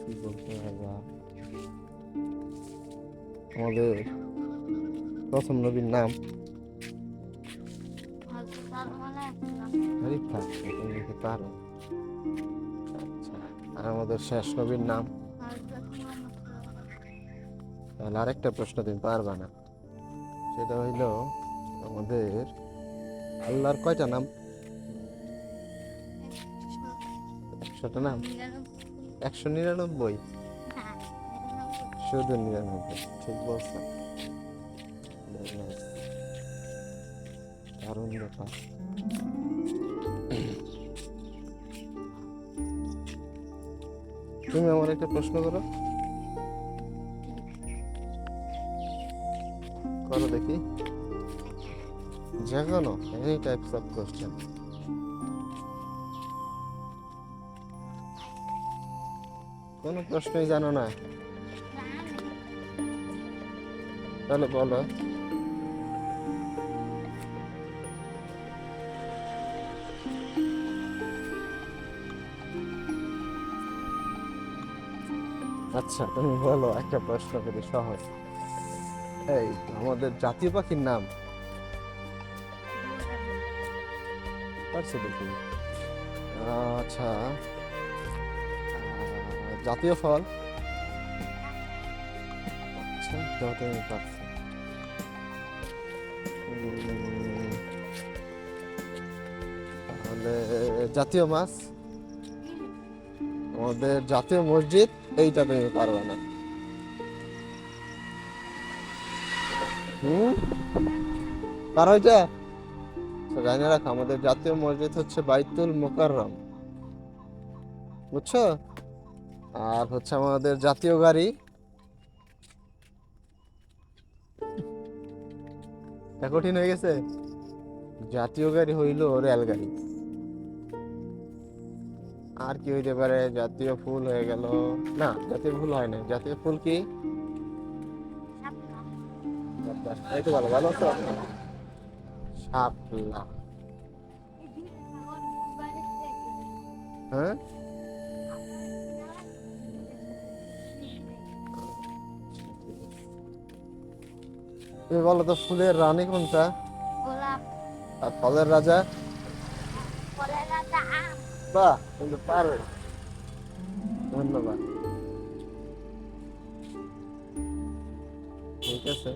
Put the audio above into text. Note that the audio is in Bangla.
কি বলতে পারবা? আমাদের প্রথম নবীর নাম? আরে থাক, এটা নিতে পারো। আচ্ছা, আর আমাদের শেষ নবীর নাম? তাহলে আরেকটা প্রশ্ন তুমি পারবা না। সেটা হইল, আমাদের আল্লাহর কয়টা নাম? 100টা নাম? 199? শুধু 99? ঠিক বলছো। দারুণ ব্যাপার। তুমি আমার একটা প্রশ্ন করো। করো দেখি। যে কোনো এনি টাইপস অফ কোশ্চেন। কোনো প্রশ্নই জানো না? তাহলে বলো। আচ্ছা, তুমি বলো, একটা প্রশ্ন করি সহজ। এই, আমাদের জাতীয় পাখির নাম? পারছো দেখি। আচ্ছা, জাতীয় ফল? আচ্ছা, এটাও তুমি পারছো। তাহলে জাতীয় মাছ? আমাদের জাতীয় মসজিদ? এইটা তুমি পারবে না। হুম, পারো এটা? জানি রাখো, আমাদের জাতীয় মসজিদ হচ্ছে বাইতুল মোকাররম, বুঝছো? আর হচ্ছে আমাদের জাতীয় গাড়ি? এটা কঠিন হয়ে গেছে। জাতীয় গাড়ি হইলো রেলগাড়ি। আর কি হইতে পারে? জাতীয় ফুল হয়ে গেল। না, জাতীয় ফুল হয় না। জাতীয় ফুল কি? এই তো ভালো, ভালো আছো? শাপলা। হ্যাঁ, তুমি বলো তো, ফুলের রানী কোনটা? আর ফলের রাজা? বাহ, কিন্তু পারো। ধন্যবাদ। ঠিক আছে।